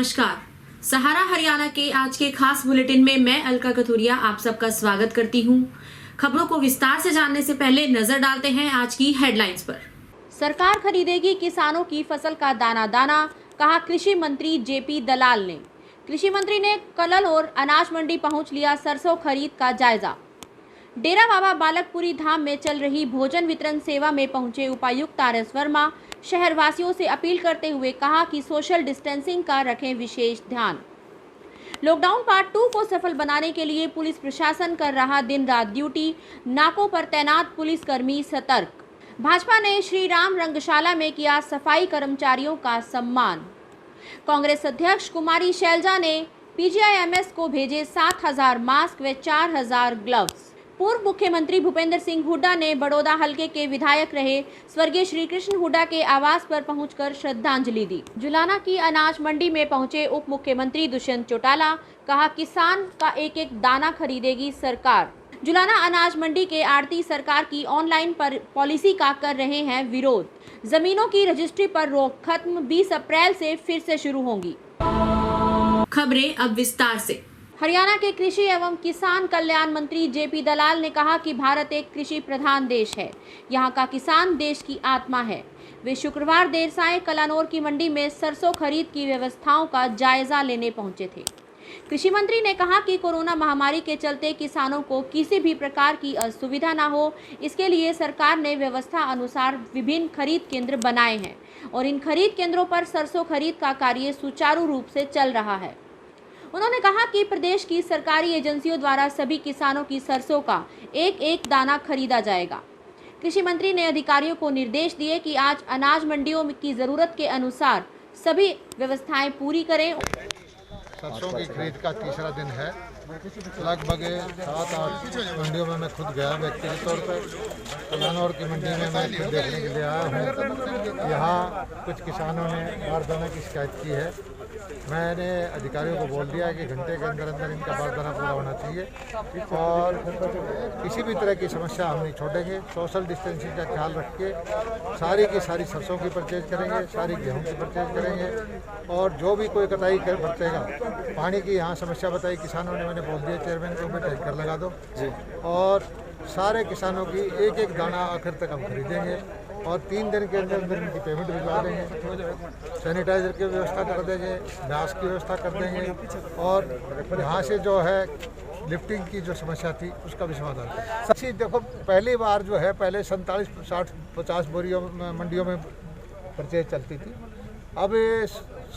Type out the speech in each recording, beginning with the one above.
नमस्कार। सहारा हरियाणा के आज के खास बुलेटिन में मैं अलका कथुरिया आप सबका स्वागत करती हूं। खबरों को विस्तार से जानने से पहले नजर डालते हैं आज की हेडलाइंस पर। सरकार खरीदेगी किसानों की फसल का दाना दाना, कहा कृषि मंत्री जेपी दलाल ने। कृषि मंत्री ने कलल और अनाज मंडी पहुंच लिया सरसों खरीद का जायजा। डेरा बाबा बालकपुरी धाम में चल रही भोजन वितरण सेवा में पहुंचे उपायुक्त आरएस वर्मा शहरवासियों से अपील करते हुए कहा कि सोशल डिस्टेंसिंग का रखें विशेष ध्यान। लॉकडाउन पार्ट 2 को सफल बनाने के लिए पुलिस प्रशासन कर रहा दिन रात ड्यूटी, नाकों पर तैनात पुलिसकर्मी सतर्क। भाजपा ने श्री राम रंगशाला में किया सफाई कर्मचारियों का सम्मान। कांग्रेस अध्यक्ष कुमारी शैलजा ने पीजीआईएमएस को भेजे 7,000 मास्क व 4,000 ग्लव्स। पूर्व मुख्यमंत्री भूपेंद्र सिंह हुड्डा ने बड़ौदा हलके के विधायक रहे स्वर्गीय श्री कृष्ण हुड्डा के आवास पर पहुंचकर श्रद्धांजलि दी। जुलाना की अनाज मंडी में पहुंचे उप मुख्यमंत्री दुष्यंत चौटाला, कहा किसान का एक एक दाना खरीदेगी सरकार। जुलाना अनाज मंडी के आड़ती सरकार की ऑनलाइन पर पॉलिसी का कर रहे हैं विरोध। जमीनों की रजिस्ट्री पर रोक खत्म, 20 अप्रैल से फिर से शुरू होंगी। खबरें अब विस्तार से। हरियाणा के कृषि एवं किसान कल्याण मंत्री जेपी दलाल ने कहा कि भारत एक कृषि प्रधान देश है। यहाँ का किसान देश की आत्मा है। वे शुक्रवार देर सायं कलानौर की मंडी में सरसों खरीद की व्यवस्थाओं का जायजा लेने पहुंचे थे। कृषि मंत्री ने कहा कि कोरोना महामारी के चलते किसानों को किसी भी प्रकार की असुविधा न हो, इसके लिए सरकार ने व्यवस्था अनुसार विभिन्न खरीद केंद्र बनाए हैं और इन खरीद केंद्रों पर सरसों खरीद का कार्य सुचारू रूप से चल रहा है। उन्होंने कहा कि प्रदेश की सरकारी एजेंसियों द्वारा सभी किसानों की सरसों का एक एक दाना खरीदा जाएगा। कृषि मंत्री ने अधिकारियों को निर्देश दिए कि आज अनाज मंडियों की जरूरत के अनुसार सभी व्यवस्थाएं पूरी करें। सरसों की खरीद का तीसरा दिन है। लगभग 7-8 मंडियों में मैं खुद गया व्यक्तिगत तौर पर। कलानौर की मंडी में मैं खुद देखने के लिए आया हूँ। यहाँ कुछ किसानों ने बारदाना की शिकायत की है। मैंने अधिकारियों को बोल दिया कि घंटे के अंदर अंदर इनका बारदाना पूरा होना चाहिए और किसी भी तरह की समस्या हम नहीं छोड़ेंगे। सोशल डिस्टेंसिंग का ख्याल रख के सारी की सारी सरसों की परचेज करेंगे, सारी गेहूं की परचेज करेंगे और जो भी कोई कटाई कर बरतेगा। पानी की यहाँ समस्या बताई किसानों ने, मैंने बोल दिया चेयरमैन को भी टैंकर लगा दो और सारे किसानों की एक एक दाना आखिर तक हम खरीदेंगे और 3 दिन के अंदर अंदर इनकी पेमेंट भिजवा देंगे। सैनिटाइजर की व्यवस्था कर देंगे, मास्क की व्यवस्था कर देंगे और यहाँ से जो है लिफ्टिंग की जो समस्या थी उसका भी समाधान करेंगे। देखो पहली बार जो है पहले 47, 60, 50 बोरियों मंडियों में परचेज चलती थी। अब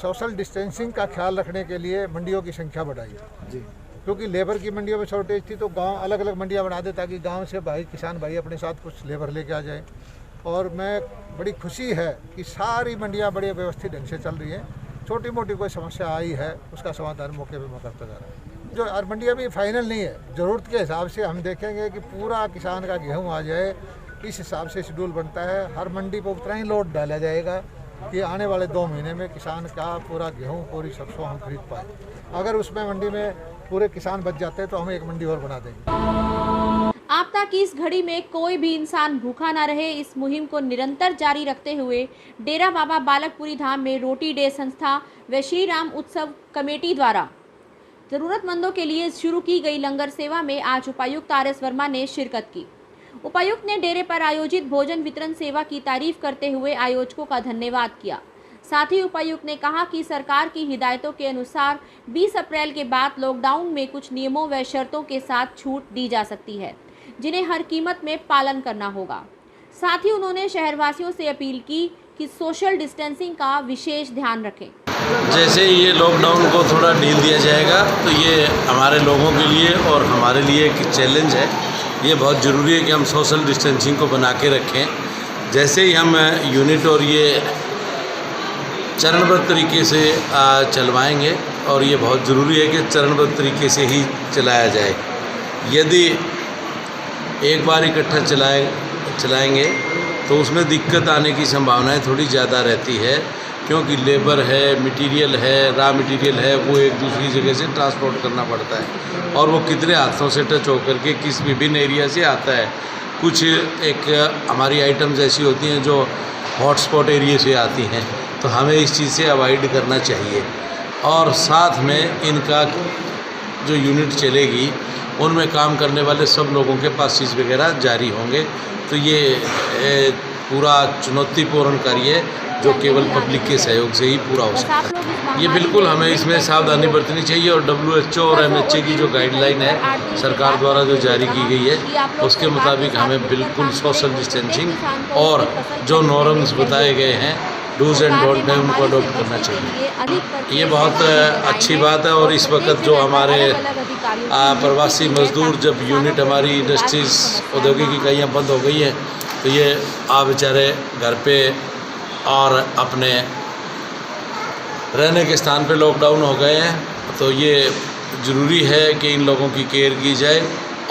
सोशल डिस्टेंसिंग का ख्याल रखने के लिए मंडियों की संख्या बढ़ाई जी, क्योंकि लेबर की मंडियों में शॉर्टेज थी तो गांव अलग अलग मंडियां बना दे ताकि गांव से भाई किसान भाई अपने साथ कुछ लेबर लेके आ जाए। और मैं बड़ी खुशी है कि सारी मंडियां बड़े व्यवस्थित ढंग से चल रही हैं। छोटी मोटी कोई समस्या आई है उसका समाधान मौके पे मैं करता जा रहा हूँ। जो और मंडियां भी फाइनल नहीं है, ज़रूरत के हिसाब से हम देखेंगे कि पूरा किसान का गेहूँ आ जाए, इस हिसाब से शेड्यूल बनता है। हर मंडी पर उतना ही लोड डाला जाएगा कि आने वाले 2 महीने में किसान का पूरा गेहूँ पूरी सरसों हम खरीद पाए। अगर उसमें मंडी में पूरे किसान बच जाते हैं तो हम एक मंडी और बना देंगे। आपदा की इस घड़ी में कोई भी इंसान भूखा न रहे, इस मुहिम को निरंतर जारी रखते हुए डेरा बाबा बालकपुरी धाम में रोटी डे संस्था व श्री राम उत्सव कमेटी द्वारा जरूरतमंदों के लिए शुरू की गई लंगर सेवा में आज उपायुक्त आरएस वर्मा ने शिरकत की। उपायुक्त ने डेरे पर आयोजित भोजन वितरण सेवा की तारीफ करते हुए आयोजकों का धन्यवाद किया। साथ ही उपायुक्त ने कहा कि सरकार की हिदायतों के अनुसार 20 अप्रैल के बाद लॉकडाउन में कुछ नियमों व शर्तों के साथ छूट दी जा सकती है, जिन्हें हर कीमत में पालन करना होगा। साथ ही उन्होंने शहरवासियों से अपील की कि सोशल डिस्टेंसिंग का विशेष ध्यान रखें। जैसे ये लॉकडाउन को थोड़ा ढील दिया जाएगा तो ये हमारे लोगों के लिए और हमारे लिए एक चैलेंज है। ये बहुत ज़रूरी है कि हम सोशल डिस्टेंसिंग को बना के रखें। जैसे ही हम यूनिट और ये चरणबद्ध तरीके से चलवाएंगे और ये बहुत ज़रूरी है कि चरणबद्ध तरीके से ही चलाया जाए। यदि एक बार इकट्ठा चलाएंगे तो उसमें दिक्कत आने की संभावनाएं थोड़ी ज़्यादा रहती है, क्योंकि लेबर है, मटेरियल है, रॉ मटेरियल है, वो एक दूसरी जगह से ट्रांसपोर्ट करना पड़ता है और वो कितने हाथों से टच होकर के किस विभिन्न एरिया से आता है। कुछ एक हमारी आइटम्स ऐसी होती हैं जो हॉटस्पॉट एरिया से आती हैं, तो हमें इस चीज़ से अवॉइड करना चाहिए। और साथ में इनका जो यूनिट चलेगी उनमें काम करने वाले सब लोगों के पास चीज़ वगैरह जारी होंगे। तो ये पूरा चुनौतीपूर्ण कार्य है जो केवल पब्लिक के सहयोग से ही पूरा हो सकता है। ये बिल्कुल हमें इसमें सावधानी बरतनी चाहिए और WHO और MHA की जो गाइडलाइन है सरकार द्वारा जो जारी की गई है उसके मुताबिक हमें बिल्कुल सोशल डिस्टेंसिंग और जो नॉर्म्स बताए गए हैं डूज एंड डोंट में उनको अडोप्ट करना चाहिए। ये बहुत अच्छी बात है। और इस वक्त जो हमारे प्रवासी मजदूर, जब यूनिट हमारी इंडस्ट्रीज़ औद्योगिक इकाइयाँ बंद हो गई हैं तो ये बेचारे घर पे और अपने रहने के स्थान पे लॉकडाउन हो गए हैं। तो ये ज़रूरी है कि इन लोगों की केयर की जाए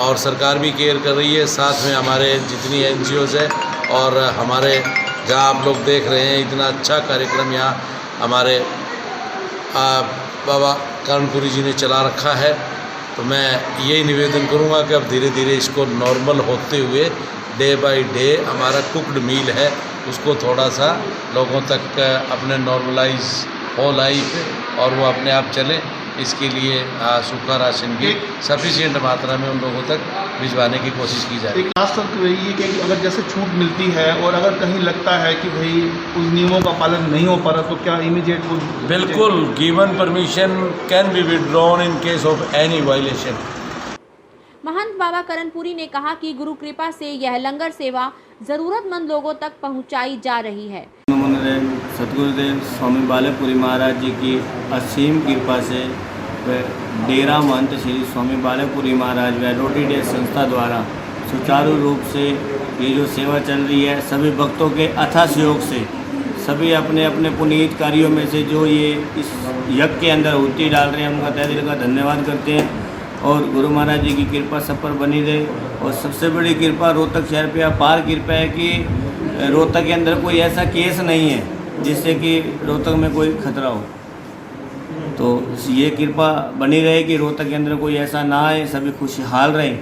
और सरकार भी केयर कर रही है। साथ में हमारे जितनी NGOs है और हमारे जहाँ आप लोग देख रहे हैं इतना अच्छा कार्यक्रम यहाँ हमारे बाबा कर्णपुरी जी ने चला रखा है। तो मैं यही निवेदन करूँगा कि अब धीरे धीरे इसको नॉर्मल होते हुए डे बाय डे हमारा कुकड मील है उसको थोड़ा सा लोगों तक अपने नॉर्मलाइज हो लाइफ और वो अपने आप चले। इसके लिए सूखा राशन की सफिशिएंट मात्रा में उन लोगों तक भिजवाने की कोशिश की जाए। एक लास्ट तक तो यही है कि अगर जैसे छूट मिलती है और अगर कहीं लगता है कि भाई उस नियमों का पालन नहीं हो पा रहा तो क्या इमीडिएट वो बिल्कुल given permission can be withdrawn in case of any violation. Mahant Baba Karnapuri ने कहा कि गुरु कृपा से यह लंगर सेवा जरूरतमंद लोगों तक पहुंचाई जा रही है। सतगुरुदेव स्वामी बालापुरी महाराज जी की असीम कृपा से व डेरा महंत श्री स्वामी बालापुरी महाराज व रोटी डे संस्था द्वारा सुचारू रूप से ये जो सेवा चल रही है, सभी भक्तों के अथाह सहयोग से सभी अपने अपने पुनीत कार्यों में से जो ये इस यज्ञ के अंदर आहुति डाल रहे हैं उनका तहे दिल का धन्यवाद करते हैं। और गुरु महाराज जी की कृपा सब पर बनी रहे। और सबसे बड़ी कृपा रोहतक शहर पे अपार कृपा है कि रोहतक के अंदर कोई ऐसा केस नहीं है जिससे कि रोहतक में कोई खतरा हो। तो ये कृपा बनी रहे कि रोहतक के अंदर कोई ऐसा ना आए, सभी खुशहाल रहें।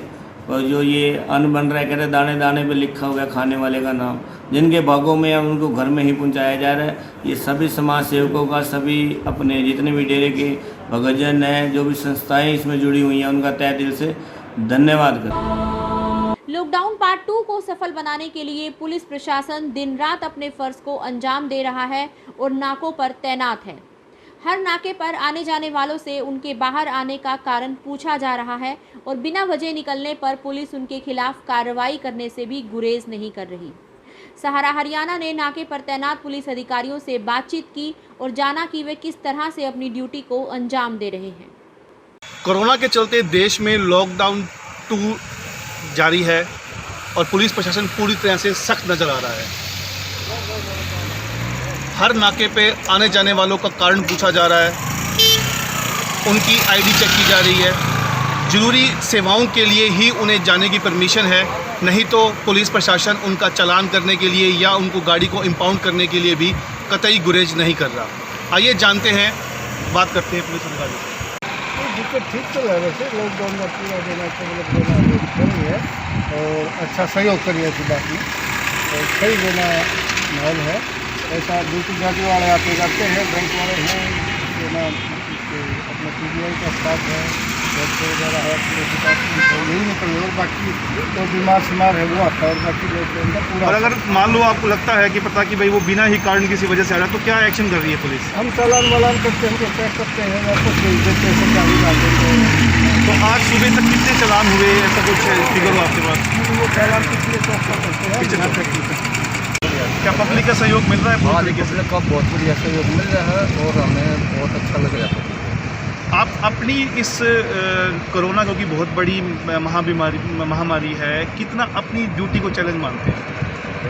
और जो ये अन्न बन रहा है, कहते दाने दाने पे लिखा हुआ है खाने वाले का नाम, जिनके भागों में है उनको घर में ही पहुंचाया जा रहा है। ये सभी समाज सेवकों का, सभी अपने जितने भी डेरे के भगतजन हैं, जो भी संस्थाएं इसमें जुड़ी हुई हैं, उनका तहे दिल से धन्यवाद करते। लॉकडाउन पार्ट 2 को सफल बनाने के लिए पुलिस प्रशासन दिन रात अपने फर्ज को अंजाम दे रहा है और नाकों पर तैनात है। हर नाके पर आने जाने वालों से उनके बाहर आने का कारण पूछा जा रहा है और बिना वजह निकलने पर पुलिस उनके खिलाफ कार्रवाई करने से भी गुरेज नहीं कर रही। सहारा हरियाणा ने नाके पर तैनात पुलिस अधिकारियों से बातचीत की और जाना कि वे किस तरह से अपनी ड्यूटी को अंजाम दे रहे हैं। कोरोना के चलते देश में लॉकडाउन 2 जारी है और पुलिस प्रशासन पूरी तरह से सख्त नज़र आ रहा है। हर नाके पे आने जाने वालों का कारण पूछा जा रहा है, उनकी ID चेक की जा रही है। ज़रूरी सेवाओं के लिए ही उन्हें जाने की परमिशन है, नहीं तो पुलिस प्रशासन उनका चालान करने के लिए या उनको गाड़ी को इम्पाउंड करने के लिए भी कतई गुरेज नहीं कर रहा। आइए जानते हैं, बात करते हैं पुलिस अधिकारी से। दिक्कत ठीक चल रहा है, वैसे लॉकडाउन का पूरा देना है और अच्छा सहयोग करिए ऐसी बात में, और सही देना माहौल है। ऐसा ड्यूटी जाती वाले आते जाते हैं, बैंक वाले हैं, देना अपना PGI का स्टाफ है, डॉक्टर वगैरह है, यही निकल और बाकी तो बीमार है वो आता है और बाकी लोग पूरा। और अगर मान लो आपको लगता है कि पता कि भाई वो बिना ही कारण किसी वजह से आ रहा है तो क्या एक्शन कर रही है पुलिस? हम चालान वालान करते हैं, उनको चेक करते हैं या कुछ देते हैं, सब गाड़ी डालते हैं। तो आज सुबह तक कितने चालान हुए, ऐसा कुछ फिगर हो आपके पास? वो चालान पिछले करते हैं। क्या पब्लिक का सहयोग मिल रहा है? हाँ, पब्लिक का बहुत बढ़िया सहयोग मिल रहा है और हमें बहुत अच्छा लग रहा है। आप अपनी इस कोरोना क्योंकि बहुत बड़ी महामारी है, कितना अपनी ड्यूटी को चैलेंज मानते हैं?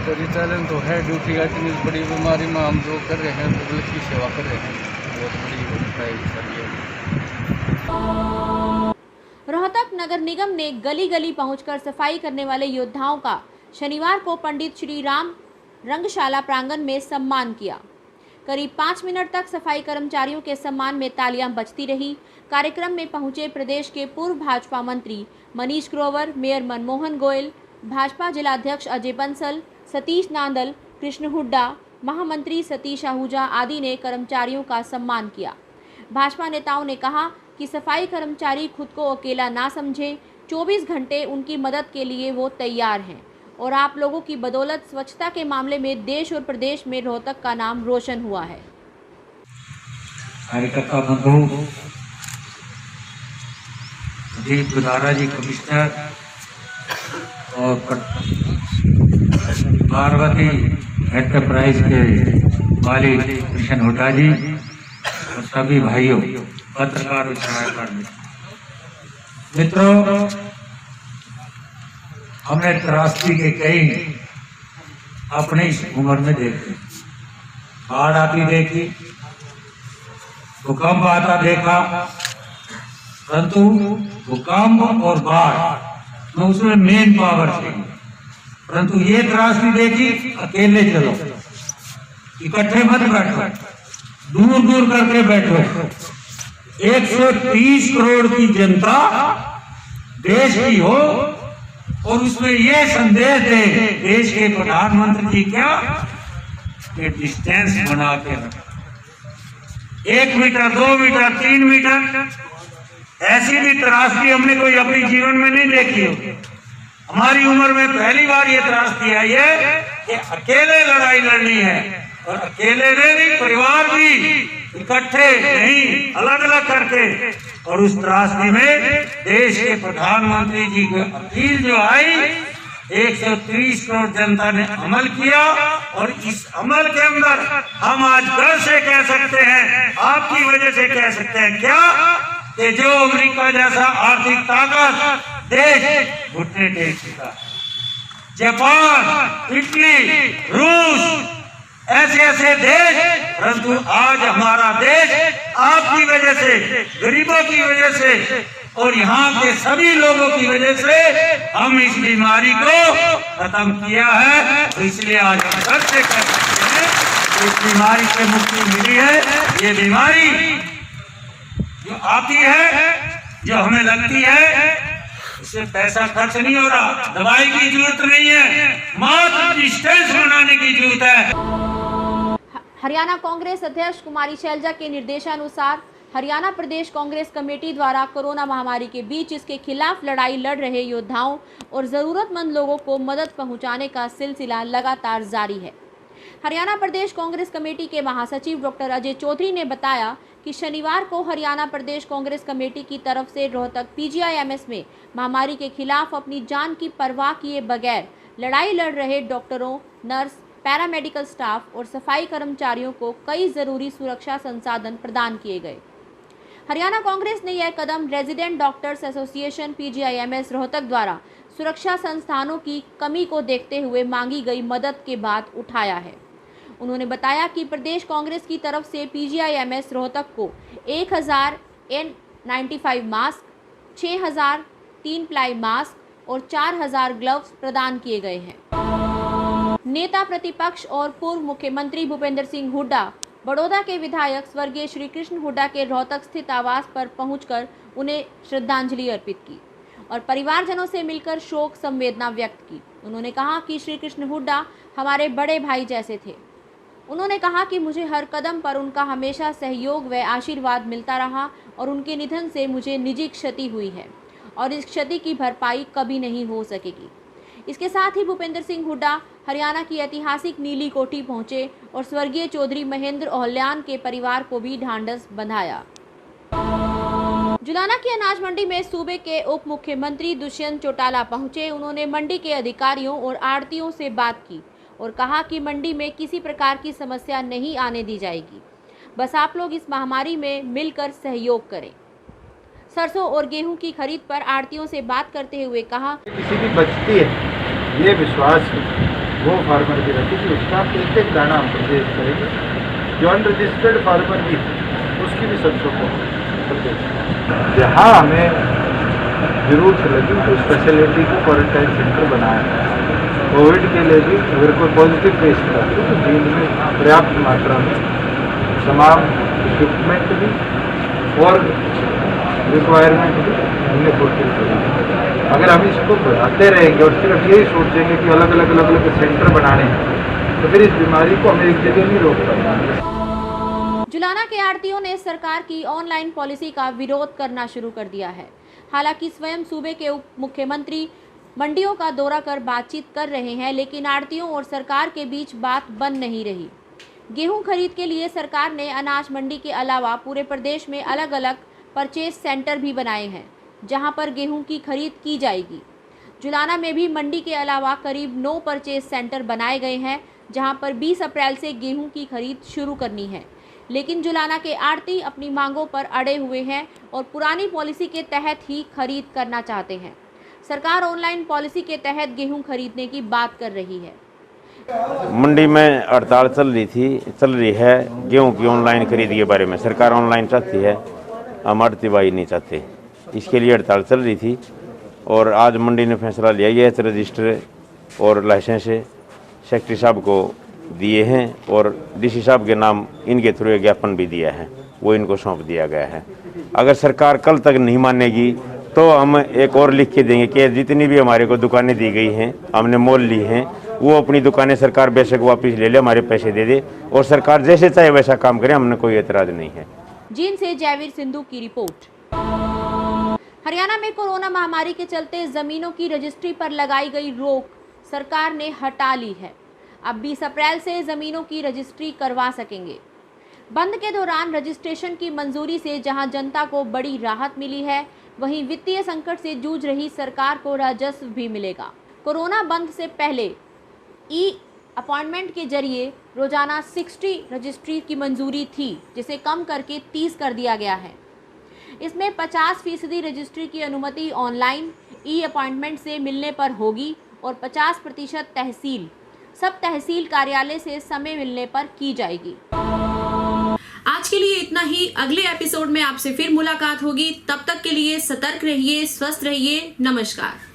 तो ये चैलेंज तो है, ड्यूटी का इतनी बड़ी बीमारी में हम जो कर रहे हैं, पब्लिक की सेवा कर रहे हैं, बहुत बड़ी है। रोहतक नगर निगम ने गली गली पहुंचकर सफाई करने वाले योद्धाओं का शनिवार को पंडित श्री राम रंगशाला प्रांगण में सम्मान किया। करीब 5 मिनट तक सफाई कर्मचारियों के सम्मान में तालियां बजती रही। कार्यक्रम में पहुंचे प्रदेश के पूर्व भाजपा मंत्री मनीष ग्रोवर, मेयर मनमोहन गोयल, भाजपा जिलाध्यक्ष अजय बंसल, सतीश नांदल, कृष्ण हुड्डा, महामंत्री सतीश आहूजा आदि ने कर्मचारियों का सम्मान किया। भाजपा नेताओं ने कहा कि सफाई कर्मचारी खुद को अकेला ना समझें, 24 घंटे उनकी मदद के लिए वो तैयार हैं और आप लोगों की बदौलत स्वच्छता के मामले में देश और प्रदेश में रोहतक का नाम रोशन हुआ है। कार्यकर्ता बंधु अजीत गुजारा जी कमिश्नर और पार्वती एंटरप्राइज के मालिक कृष्ण हुड्डा जी और सभी भाइयों पत्रकार और छायाकर्मी मित्रों, हमने त्रासदी के कई अपनी इस उम्र में देखे, बाढ़ आती देखी, भूकंप आता देखा, परंतु भूकंप और बाढ़ में उसमें मेन पावर चाहिए। परंतु ये त्रासदी देखी, अकेले चलो, इकट्ठे मत बैठो, दूर दूर करके बैठो। 130 करोड़ की जनता देश की हो और उसमें ये संदेश दे देश के प्रधानमंत्री जी क्या कि डिस्टेंस बना के रखें, 1 मीटर 2 मीटर 3 मीटर, ऐसी भी त्रासदी हमने कोई अपने जीवन में नहीं देखी हो। हमारी उम्र में पहली बार ये त्रासदी आई है कि अकेले लड़ाई लड़नी है और अकेले नहीं, परिवार भी इकट्ठे नहीं, अलग अलग करके। और उस त्रासदी में देश के प्रधानमंत्री जी की अपील जो आई, 130 करोड़ जनता ने अमल किया और इस अमल के अंदर हम आज गर्व से कह सकते हैं, आपकी वजह से कह सकते हैं क्या कि जो अमेरिका जैसा आर्थिक ताकत देश घुटने टेक चुका, जापान, इटली, रूस, ऐसे ऐसे देश, परंतु आज हमारा देश आपकी वजह से, गरीबों की वजह से और यहाँ के सभी लोगों की वजह से हम इस बीमारी को खत्म किया है। तो इसलिए आज हम गर्व से कह सकते हैं कि इस बीमारी से मुक्ति मिली है। ये बीमारी जो आती है, जो हमें लगती है, इससे पैसा खर्च नहीं हो रहा, दवाई की जरूरत नहीं है, मात्र डिस्टेंस बनाने की जरूरत है। हरियाणा कांग्रेस अध्यक्ष कुमारी शैलजा के निर्देशानुसार हरियाणा प्रदेश कांग्रेस कमेटी द्वारा कोरोना महामारी के बीच इसके खिलाफ लड़ाई लड़ रहे योद्धाओं और ज़रूरतमंद लोगों को मदद पहुंचाने का सिलसिला लगातार जारी है। हरियाणा प्रदेश कांग्रेस कमेटी के महासचिव डॉक्टर अजय चौधरी ने बताया कि शनिवार को हरियाणा प्रदेश कांग्रेस कमेटी की तरफ से रोहतक PGIMS में महामारी के खिलाफ अपनी जान की परवाह किए बगैर लड़ाई लड़ रहे डॉक्टरों, नर्स, पैरामेडिकल स्टाफ और सफाई कर्मचारियों को कई ज़रूरी सुरक्षा संसाधन प्रदान किए गए। हरियाणा कांग्रेस ने यह कदम resident doctors association PGIMS Rohtak द्वारा सुरक्षा संस्थानों की कमी को देखते हुए मांगी गई मदद के बाद उठाया है। उन्होंने बताया कि प्रदेश कांग्रेस की तरफ से PGIMS रोहतक को 1000 N95 मास्क, 6000 3 प्लाई मास्क और 4000 ग्लव्स प्रदान किए गए हैं। नेता प्रतिपक्ष और पूर्व मुख्यमंत्री भूपेंद्र सिंह हुड्डा बड़ौदा के विधायक स्वर्गीय श्री कृष्ण हुड्डा के रोहतक स्थित आवास पर पहुंचकर उन्हें श्रद्धांजलि अर्पित की और परिवारजनों से मिलकर शोक संवेदना व्यक्त की। उन्होंने कहा कि श्री कृष्ण हुड्डा हमारे बड़े भाई जैसे थे। उन्होंने कहा कि मुझे हर कदम पर उनका हमेशा सहयोग व आशीर्वाद मिलता रहा और उनके निधन से मुझे निजी क्षति हुई है और इस क्षति की भरपाई कभी नहीं हो सकेगी। इसके साथ ही भूपेंद्र सिंह हुड्डा हरियाणा की ऐतिहासिक नीली कोठी पहुंचे और स्वर्गीय चौधरी महेंद्र ओहल्यान के परिवार को भी ढांढस बंधाया। जुलाना की अनाज मंडी में सूबे के उप मुख्यमंत्री दुष्यंत चौटाला पहुंचे। उन्होंने मंडी के अधिकारियों और आड़तियों से बात की और कहा कि मंडी में किसी प्रकार की समस्या नहीं आने दी जाएगी, बस आप लोग इस महामारी में मिलकर सहयोग करें। सरसों और गेहूं की खरीद पर आड़तियों से बात करते हुए कहा, किसी की बचती है ये विश्वास वो फार्मर की रहती है कि उसका एक एक दाना हम परचेज करेंगे। जो अनरजिस्टर्ड फार्मर भी उसकी भी सरसों को परचेज, जहाँ हमें जरूरत लगी उस फैसिलिटी को क्वारंटाइन सेंटर बनाया। कोविड के लिए भी अगर कोई पॉजिटिव केस करते तो दिन में पर्याप्त मात्रा में तमाम इक्विपमेंट भी और रिक्वायरमेंट भी हमने फुलफिल करेंगे। अगर हम इसको बढ़ाते रहेंगे और सिर्फ यही सोचेंगे कि अलग अलग सेंटर बनाने हैं तो फिर इस बीमारी को हमें एक जगह नहीं रोक पाएंगे। जुलाना के आढ़तियों ने सरकार की ऑनलाइन पॉलिसी का विरोध करना शुरू कर दिया है। हालांकि स्वयं सूबे के उप मुख्यमंत्री मंडियों का दौरा कर बातचीत कर रहे हैं, लेकिन आढ़तियों और सरकार के बीच बात बन नहीं रही। गेहूं खरीद के लिए सरकार ने अनाज मंडी के अलावा पूरे प्रदेश में अलग अलग परचेज सेंटर भी बनाए हैं, जहां पर गेहूं की खरीद की जाएगी। जुलाना में भी मंडी के अलावा करीब 9 परचेज सेंटर बनाए गए हैं, जहां पर 20 अप्रैल से गेहूं की खरीद शुरू करनी है। लेकिन जुलाना के आढ़ती अपनी मांगों पर अड़े हुए हैं और पुरानी पॉलिसी के तहत ही खरीद करना चाहते हैं। सरकार ऑनलाइन पॉलिसी के तहत गेहूं खरीदने की बात कर रही है। मंडी में हड़ताल चल रही है गेहूं की ऑनलाइन खरीद के बारे में। सरकार ऑनलाइन चाहती है, हम आढ़ती भाई नहीं चाहते। इसके लिए हड़ताल चल रही थी और आज मंडी ने फैसला लिया है। रजिस्टर और लाइसेंस सेक्रेटरी साहब को दिए हैं और डीसी साहब के नाम इनके थ्रू ज्ञापन भी दिया है, वो इनको सौंप दिया गया है। अगर सरकार कल तक नहीं मानेगी तो हम एक और लिख के देंगे कि जितनी भी हमारे को दुकानें दी गई हैं, हमने मोल ली हैं, वो अपनी दुकानें सरकार बेशक वापस ले ले, हमारे पैसे दे दे और सरकार जैसे चाहे वैसा काम करे, हमने कोई एतराज नहीं है। जींद से जयवीर सिंधु की रिपोर्ट। हरियाणा में कोरोना महामारी के चलते जमीनों की रजिस्ट्री पर लगाई गई रोक सरकार ने हटा ली है। अब 20 अप्रैल से जमीनों की रजिस्ट्री करवा सकेंगे। बंद के दौरान रजिस्ट्रेशन की मंजूरी से जहां जनता को बड़ी राहत मिली है, वहीं वित्तीय संकट से जूझ रही सरकार को राजस्व भी मिलेगा। कोरोना बंद से पहले ई अपॉइंटमेंट के जरिए रोजाना 60 रजिस्ट्री की मंजूरी थी, जिसे कम करके 30 कर दिया गया है। इसमें 50% रजिस्ट्री की अनुमति ऑनलाइन ई अपॉइंटमेंट से मिलने पर होगी और 50% सब तहसील कार्यालय से समय मिलने पर की जाएगी। आज के लिए इतना ही। अगले एपिसोड में आपसे फिर मुलाकात होगी। तब तक के लिए सतर्क रहिए, स्वस्थ रहिए। नमस्कार।